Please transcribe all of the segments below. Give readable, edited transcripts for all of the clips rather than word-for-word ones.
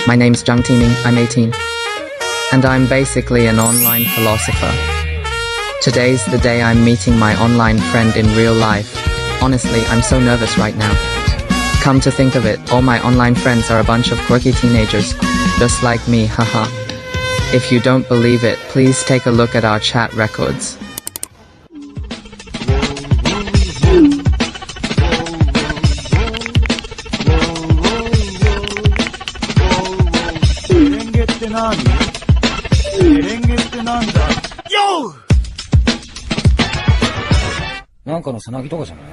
My name's Zhang Timing, I'm 18. And I'm basically an online philosopher. Today's the day I'm meeting my online friend in real life. Honestly, I'm so nervous right now. Come to think of it, all my online friends are a bunch of quirky teenagers. Just like me, haha. If you don't believe it, please take a look at our chat records. Yo! なんかのさなぎとかじゃない？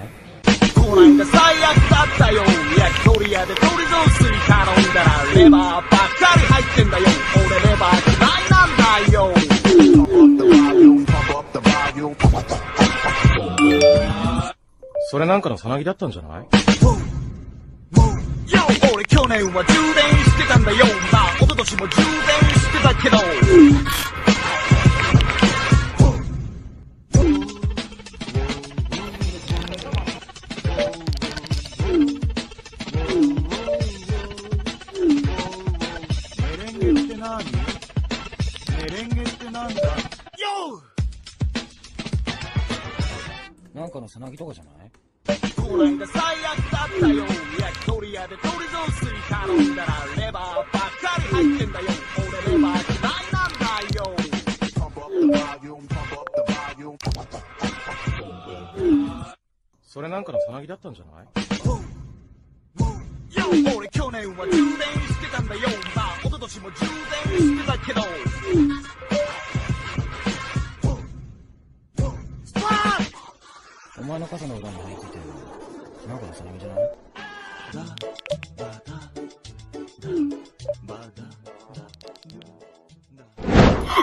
こないだ最悪だったよ。焼き鳥屋で鶏雑炊頼んだらレバーばっかり入ってんだよ。俺レバー嫌いなんだよ。それなんかのさなぎだったんじゃない？俺去年は充電してたんだよ。まあ一昨年も充電してたけど。なんかのさなぎとかじゃない？こないだ最悪だったよ。焼き鳥屋で鶏雑炊頼んだらレバーばっかり入ってんだよ。俺レバー嫌いなんだよ。それなんかのさなぎだったんじゃない？俺去年は充電してたんだよ。まあ一昨年も充電してたけど。お前の傘の裏に入ってて、なんかのさなぎじゃない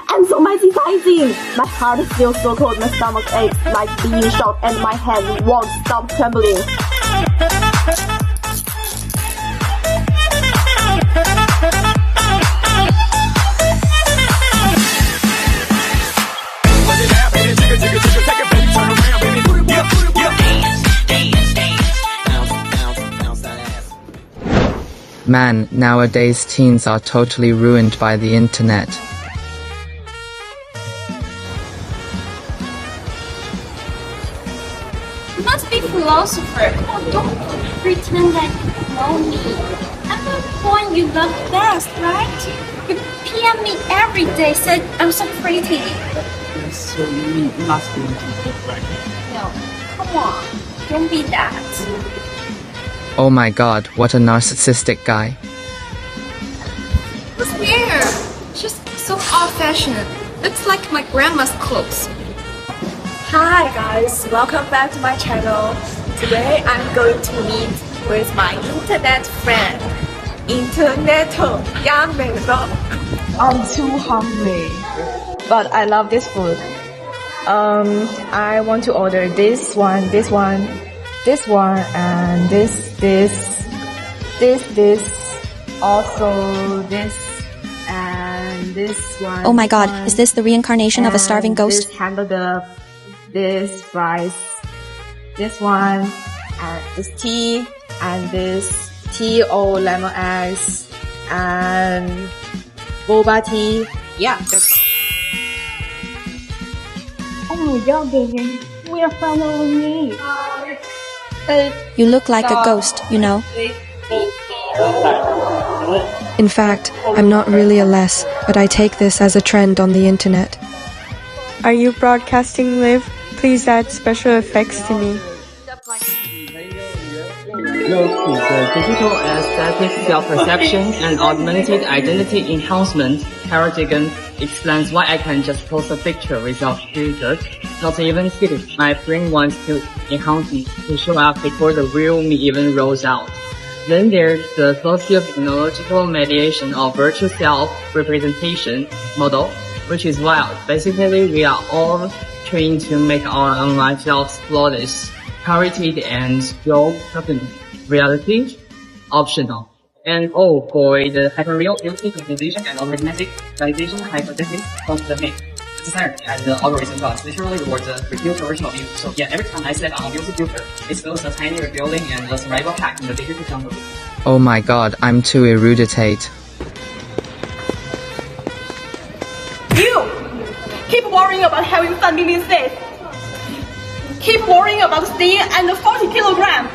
？I'm so mesmerizing. My heart feels so cold, my stomach aches like being shot, and my hand won't stop trembling. Man, nowadays teens are totally ruined by the internet. You must be a philosopher. Come on, don't pretend that you know me. I'm the one you love best, right? You PM me every day, said I'm so pretty. So you must be right? No, come on, don't be that. Oh my god, what a narcissistic guy. What's here? She's so old-fashioned. Looks like my grandma's clothes. Hi guys, welcome back to my channel. Today I'm going to meet with my internet friend. I'm too hungry, but I love this food. I want to order this one, and also this, and this one. Oh my god, is this the reincarnation of a starving ghost? This hamburger, this fries, this one, and this tea, and this tea or lemon ice, and boba tea. Yeah, that's all. Oh my god, baby, we are following me. You look like a ghost, you know. In fact, I'm not really a less, but I take this as a trend on the internet. Are you broadcasting live? Please add special effects to me. Group4 the digital aesthetic self-perception and augmented identity enhancement paradigm explains why I can just post a picture without filter, not even fitting. My brain wants to enhance me to show up before the real me even rolls out. Then there's the socio-technological mediation of virtual self-representation model, which is wild. Basically, we are all trained to make our online selves flawless, curated and well-documented. Reality, optional. And oh boy, the hyperreal beauty composition and automatic validation hypothesis comes the main. Society and the algorithm gods literally reward the revealed version of you. So yeah, every time I step on a music filter, it feels a tiny rebuilding and a survival hack in the digital jungle. Oh my god, I'm too eruditate. having fun beneath this. Keep worrying about staying under 40 kilograms.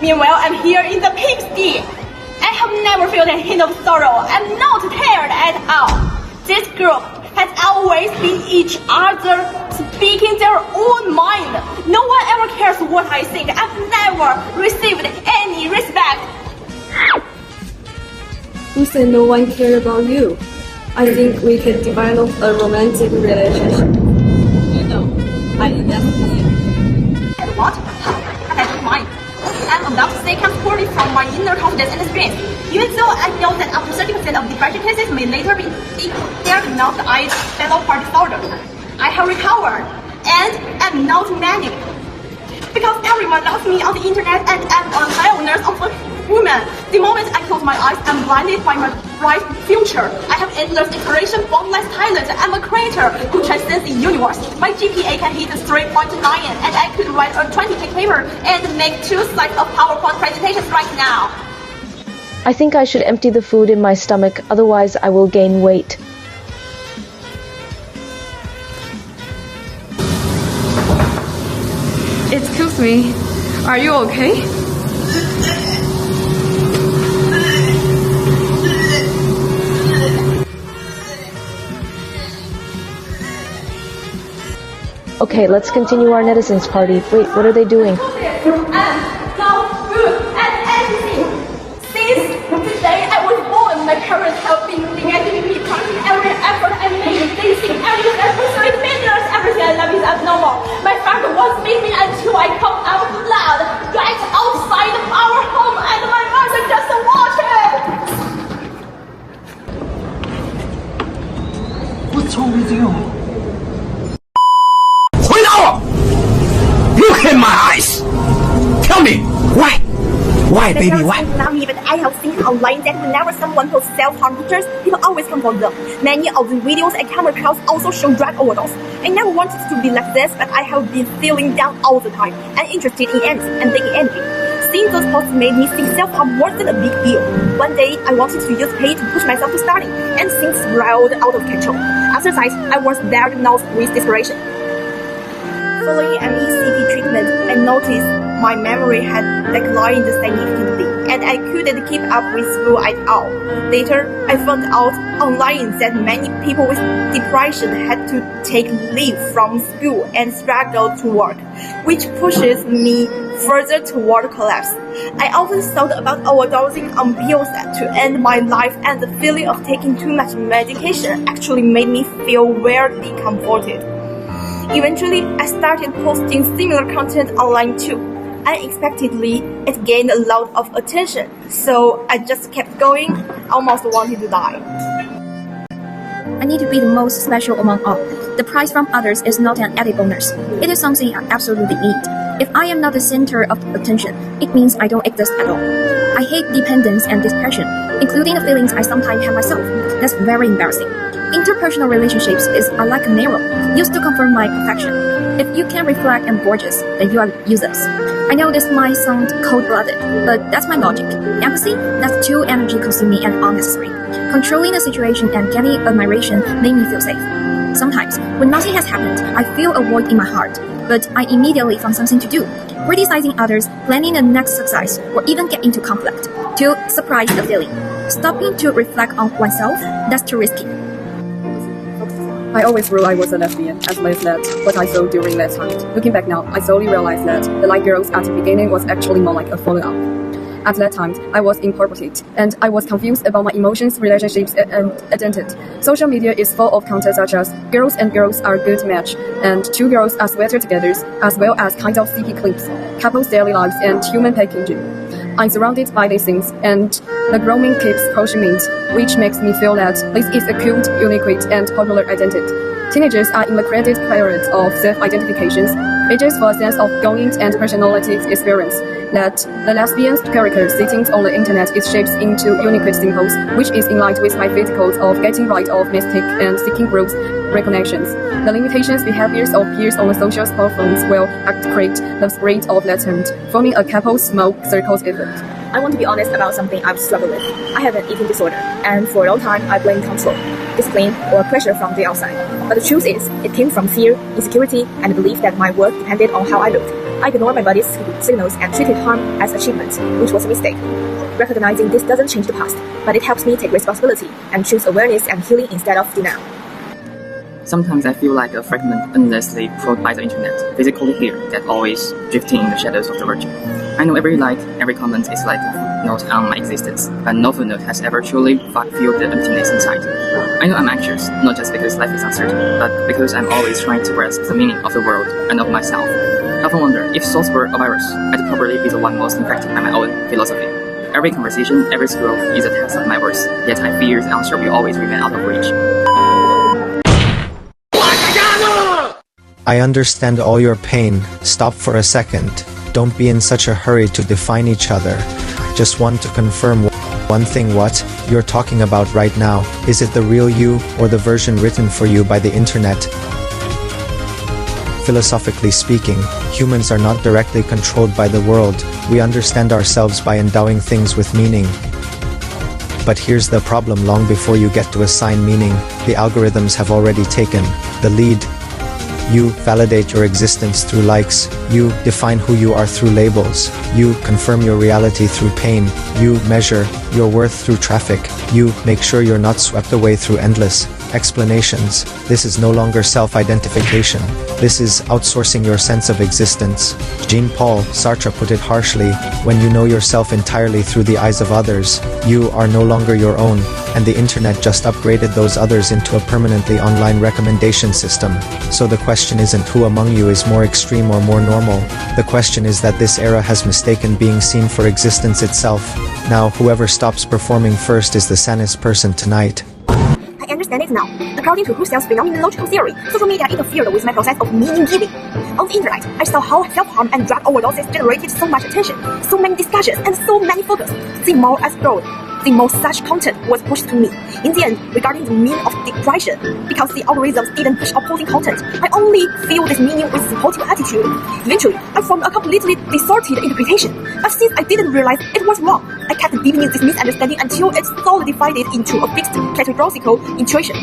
Meanwhile, I'm here in the pigsty. I have never felt a hint of sorrow. I'm not tired at all. This group has always been each other, speaking their own mind. No one ever cares what I think. I've never received any respect. Who said no one cared about you? I think we could develop a romantic relationship. You know, I invest in you. And what? But I don't mind. I'm about to say comes purely from my inner confidence and experience. Even though I know that up to 30% of depression cases may later be diagnosed as bipolar disorder, I have recovered and am not manic. Because everyone loves me on the internet and I'm a pioneer of a woman. The moment I close my eyes, I'm blinded by my bright future. I have endless inspiration, boundless talent. I'm a creator who transcends the universe. My GPA can hit 3.9 and I could write a 20-page paper and make 2 slides of PowerPoint presentations right now. I think I should empty the food in my stomach, otherwise I will gain weight. Excuse me, are you okay? Okay, let's continue our netizens party. Wait, what are they doing? I'm not good at anything. Since the day I was born, my parents have been negating me, punishing every effort I made. They think everything I pursued meaningless. Everything I love is abnormal. My father wants me until I come out loud, right outside our home, and my mother just watch it. What's wrong with you? Look in my eyes! Tell me, why? Why, baby, why? Not me, but I have seen online that whenever someone posts self-harm pictures, people always come for them. Many of the videos I come across also show drug overdose. I never wanted to be like this, but I have been feeling down all the time, uninterested in anything and taking anything. Seeing those posts made me think self-harm wasn't a big deal. One day, I wanted to use pay to push myself to study, and things spiraled out of control. After that, I was diagnosed with desperation. Following MECT treatment, I noticed my memory had declined significantly, and I couldn't keep up with school at all. Later, I found out online that many people with depression had to take leave from school and struggle to work, which pushes me further toward collapse. I often thought about overdosing on pills to end my life, and the feeling of taking too much medication actually made me feel weirdly comforted. Eventually, I started posting similar content online too. Unexpectedly, it gained a lot of attention, so I just kept going, almost wanting to die. I need to be the most special among all. The prize from others is not an added bonus. It is something I absolutely need. If I am not the center of attention, it means I don't exist at all. I hate dependence and depression, including the feelings I sometimes have myself. That's very embarrassing. Interpersonal relationships is like a mirror, used to confirm my perfection. If you can't reflect and gorgeous, then you are useless. I know this might sound cold-blooded, but that's my logic. Empathy, that's too energy-consuming and unnecessary. Controlling the situation and getting admiration made me feel safe. Sometimes, when nothing has happened, I feel a void in my heart, but I immediately find something to do. Criticizing others, planning the next success, or even get into conflict, to suppress the feeling. Stopping to reflect on oneself, that's too risky. I always knew I was a lesbian, at least that's what I saw during that time. Looking back now, I slowly realized that the like girls at the beginning was actually more like a follow-up. At that time, I was incorporated, and I was confused about my emotions, relationships, and identity. Social media is full of content such as girls and girls are a good match, and 2 girls are sweater together, as well as kind of CP clips, couples' daily lives, and human packaging. I'm surrounded by these things, and the grooming keeps pushing me, which makes me feel that this is a cute, unique, and popular identity. Teenagers are in the creative period of self-identifications, ages for a sense of belonging and personality experience, that the lesbian character sitting on the internet is shaped into unique symbols, which is in line with my physical of getting rid of mystic and seeking groups reconnections. The limitations behaviors of peers on the social platforms will activate the spirit of latent, forming a couple smoke circles effect. I want to be honest about something I've struggled with. I have an eating disorder, and for a long time I blamed control, discipline, or pressure from the outside. But the truth is, it came from fear, insecurity, and the belief that my worth depended on how I looked. I ignored my body's signals and treated harm as achievement, which was a mistake. Recognizing this doesn't change the past, but it helps me take responsibility and choose awareness and healing instead of denial. Sometimes I feel like a fragment endlessly pulled by the internet, physically here, yet always drifting in the shadows of the virtue. I know every like, every comment is like a footnote on my existence, but no footnote has ever truly filled the emptiness inside. I know I'm anxious, not just because life is uncertain, but because I'm always trying to grasp the meaning of the world and of myself. I often wonder, if souls were a virus, I'd probably be the one most infected by my own philosophy. Every conversation, every scroll is a test of my worth, yet I fear the answer will always remain out of reach. I understand all your pain. Stop for a second. Don't be in such a hurry to define each other. Just want to confirm one thing. What you're talking about right now, is it the real you, or the version written for you by the internet? Philosophically speaking, humans are not directly controlled by the world. We understand ourselves by endowing things with meaning. But here's the problem: long before you get to assign meaning, the algorithms have already taken the lead. You validate your existence through likes. You define who you are through labels. You confirm your reality through pain. You measure your worth through traffic. You make sure you're not swept away through endless explanations. This is no longer self-identification. This is outsourcing your sense of existence. Jean-Paul Sartre put it harshly: when you know yourself entirely through the eyes of others, you are no longer your own, and the internet just upgraded those others into a permanently online recommendation system. So the question isn't who among you is more extreme or more normal. The question is that this era has mistaken being seen for existence itself. Now, whoever stops performing first is the sanest person tonight. I understand it now. According to Husserl's phenomenological theory, social media interfered with my process of meaning giving. On the internet, I saw how self-harm and drug overdoses generated so much attention, so many discussions, and so many focus. The more I scrolled, the more such content was pushed to me. In the end, regarding the meaning of depression, because the algorithms didn't push opposing content, I only feel this meaning with supportive attitude. Eventually, I formed a completely distorted interpretation. But since I didn't realize it was wrong, I kept living in this misunderstanding until it solidified into a fixed categorical intuition.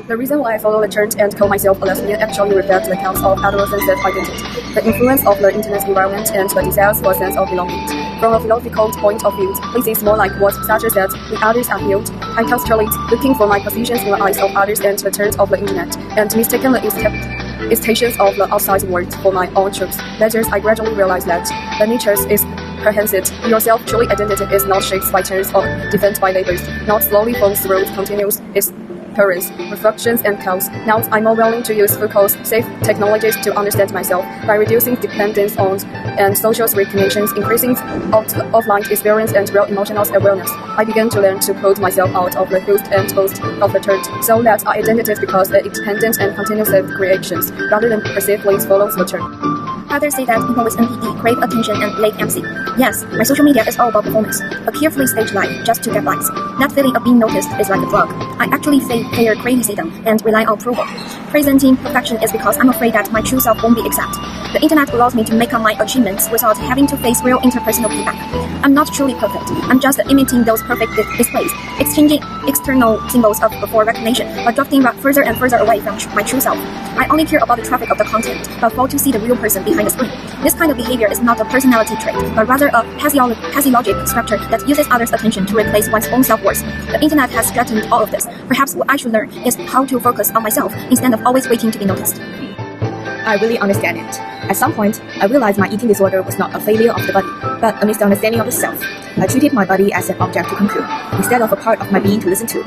The reason why I follow the trend and call myself a lesbian actually reflects the counts of adolescent self-identity, the influence of the internet environment, and the desire for a sense of belonging. From a philosophical point of view, this is more like what Sartre said: when others are healed, I constantly looking for my positions in the eyes of others and the turns of the internet, and mistaken the expectations of the outside world for my own truths. Later, I gradually realized that the nature is comprehensive. Your self-truly identity is not shaped by turns or defined by labels, not slowly forms through continuous experience, reflections, and counts. Now I'm more willing to use Foucault's safe technologies to understand myself by reducing dependence on and social recognitions, increasing offline experience and real emotional awareness. I began to learn to put myself out of the host and host of the church, so that our identity becomes independent and continuous creations, rather than perceivably follows the church. Others say that people with NPD crave attention and lack empathy. Yes, my social media is all about performance, a carefully staged life just to get likes. That feeling of being noticed is like a drug. I actually fear criticism and rely on approval. Presenting perfection is because I'm afraid that my true self won't be accepted. The internet allows me to make up my achievements without having to face real interpersonal feedback. I'm not truly perfect. I'm just imitating those perfect displays, exchanging external symbols for recognition, but drifting further and further away from my true self. I only care about the traffic of the content, but fail to see the real person behind the screen. This kind of behavior is not a personality trait, but rather a pathologic structure that uses others' attention to replace one's own self-worth. The internet has threatened all of this. Perhaps what I should learn is how to focus on myself instead of always waiting to be noticed. I really understand it. At some point, I realized my eating disorder was not a failure of the body, but a misunderstanding of the self. I treated my body as an object to conquer, instead of a part of my being to listen to.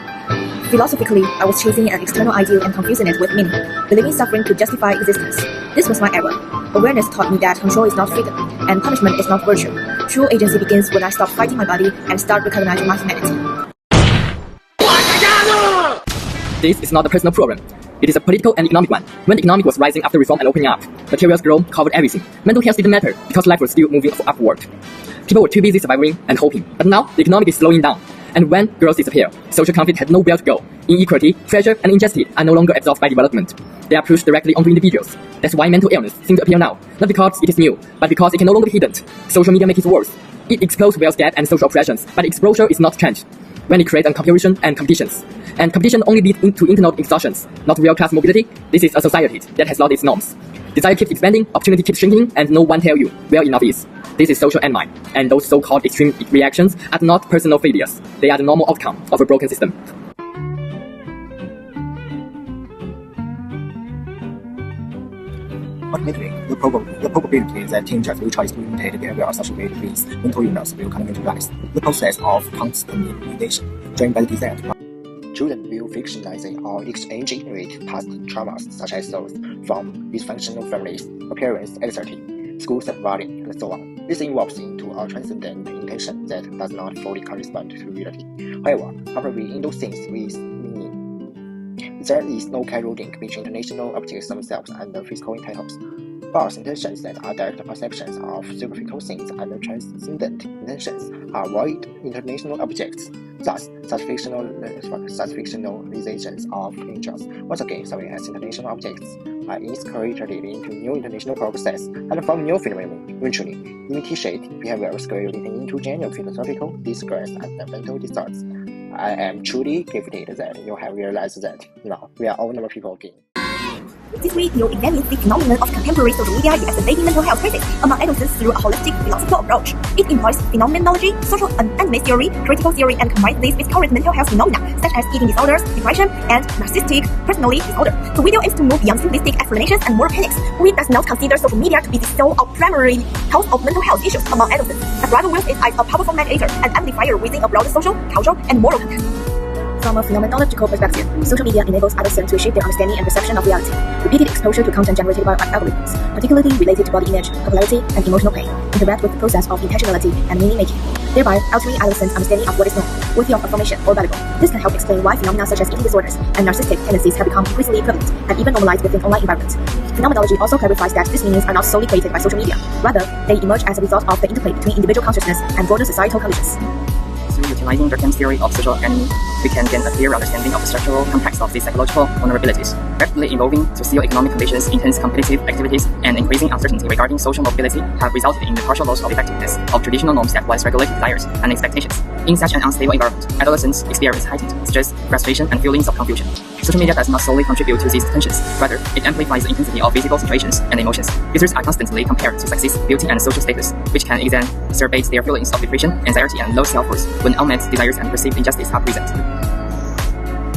Philosophically, I was chasing an external ideal and confusing it with meaning, believing suffering could justify existence. This was my error. Awareness taught me that control is not freedom, and punishment is not virtue. True agency begins when I stop fighting my body and start recognizing my humanity. This is not a personal problem. It is a political and economic one. When the economic was rising after reform and opening up, materials growth covered everything. Mental health didn't matter because life was still moving upward. People were too busy surviving and hoping. But now, the economic is slowing down. And when growth disappears, social conflict had nowhere to go. Inequality, pressure, and injustice are no longer absorbed by development. They are pushed directly onto individuals. That's why mental illness seems to appear now. Not because it is new, but because it can no longer be hidden. Social media makes it worse. It explodes wealth gap and social oppressions, but exposure is not change. When it creates comparison and competitions. And competition only leads to internal exhaustions, not real class mobility. This is a society that has lost its norms. Desire keeps expanding, opportunity keeps shrinking, and no one tells you where enough is. This is social enemy, and those so-called extreme reactions are not personal failures. They are the normal outcome of a broken system. Ultimately, the probability that teenagers will try to imitate behavior associated with mental illness will continue to rise. The process of constant imitation, driven by the desire to children will fictionalize or exaggerate past traumas such as those from dysfunctional families, appearance anxiety, school self-value, and so on. This evolves into a transcendent intention that does not fully correspond to reality. However, after we induce things with meaning, there is no causal link between international objects themselves and the physical entitles. Both intentions that are direct perceptions of superficial things and transcendent intentions are void international objects. Thus, such fictionalizations of angels, once again serving as international objects, are incorporated into new international purposes and from new phenomena. Eventually, imitation behaviors grow into genuine philosophical discourse and mental disorders. I am truly gifted that you have realized that now we are all normal people again. This video examines the phenomenon of contemporary social media exacerbating mental health crises among adolescents through a holistic philosophical approach. It employs phenomenology, social analysis theory, critical theory, and combines this with current mental health phenomena such as eating disorders, depression, and narcissistic personality disorder. The video aims to move beyond simplistic explanations and moral panics. We does not consider social media to be the sole or primary cause of mental health issues among adolescents, but rather views it as a powerful mediator and amplifier within a broader social, cultural, and moral context. From a phenomenological perspective, social media enables adolescents to shape their understanding and perception of reality. Repeated exposure to content generated by algorithms, particularly related to body image, popularity, and emotional pain, interact with the process of intentionality and meaning-making, thereby altering adolescents' understanding of what is known, worthy of affirmation, or valuable. This can help explain why phenomena such as eating disorders and narcissistic tendencies have become increasingly prevalent and even normalized within online environments. Phenomenology also clarifies that these meanings are not solely created by social media. Rather, they emerge as a result of the interplay between individual consciousness and broader societal conditions. Through utilizing Durkheim's theory of social enemy, we can gain a clear understanding of the structural context of these psychological vulnerabilities. Rapidly evolving socio-economic conditions, intense competitive activities, and increasing uncertainty regarding social mobility have resulted in the partial loss of effectiveness of traditional norms that once regulated desires and expectations. In such an unstable environment, adolescents experience heightened stress, frustration, and feelings of confusion. Social media does not solely contribute to these tensions, rather, it amplifies the intensity of physical situations and emotions. Users are constantly compared to success, beauty, and social status, which can exacerbate their feelings of depression, anxiety, and low self-worth when unmet desires and perceived injustice are present.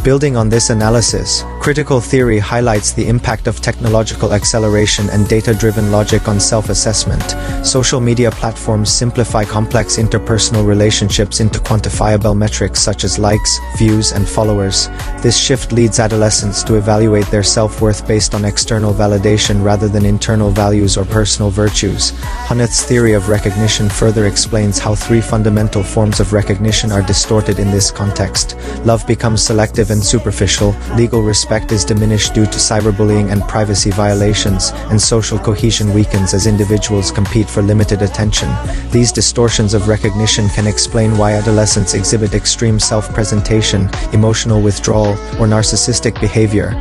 Building on this analysis, critical theory highlights the impact of technological acceleration and data-driven logic on self-assessment. Social media platforms simplify complex interpersonal relationships into quantifiable metrics such as likes, views, and followers. This shift leads adolescents to evaluate their self-worth based on external validation rather than internal values or personal virtues. Honneth's theory of recognition further explains how three fundamental forms of recognition are distorted in this context. Love becomes selective and superficial, legal respect is diminished due to cyberbullying and privacy violations, and social cohesion weakens as individuals compete for limited attention. These distortions of recognition can explain why adolescents exhibit extreme self-presentation, emotional withdrawal, or narcissistic behavior.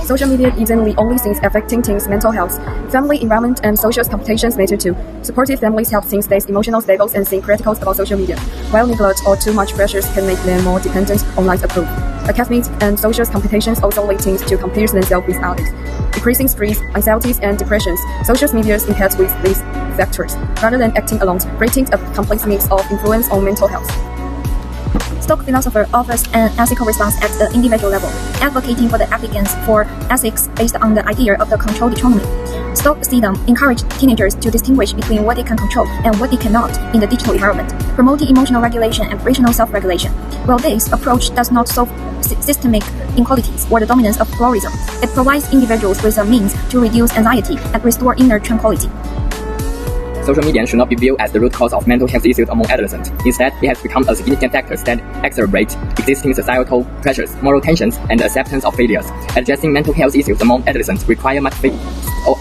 Social media isn't the only things affecting teens' mental health. Family, environment, and social competitions matter too. Supportive families help teens stay emotional stable and think critical about social media, while neglect or too much pressures can make them more dependent on likes approval. Academic and social competitions also lead teens to compare themselves with others. Decreasing stress, anxieties, and depressions, social media impacts with these factors, rather than acting alone, creating a complex mix of influence on mental health. Stoic philosopher offers an ethical response at the individual level, advocating for the applicants for ethics based on the idea of the controlled autonomy. Stoicism encouraged teenagers to distinguish between what they can control and what they cannot in the digital environment, promoting emotional regulation and rational self-regulation. While this approach does not solve systemic inequalities or the dominance of pluralism, it provides individuals with a means to reduce anxiety and restore inner tranquility. Social media should not be viewed as the root cause of mental health issues among adolescents. Instead, it has become a significant factor that exacerbates existing societal pressures, moral tensions, and the acceptance of failures. Addressing mental health issues among adolescents require multi-phase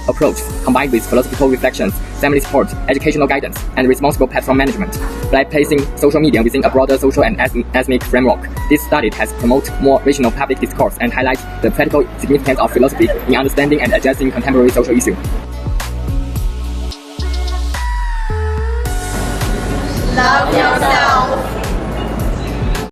approach combined with philosophical reflections, family support, educational guidance, and responsible platform management. By placing social media within a broader social and ethnic framework, this study has promoted more regional public discourse and highlights the practical significance of philosophy in understanding and addressing contemporary social issues. Love yourself.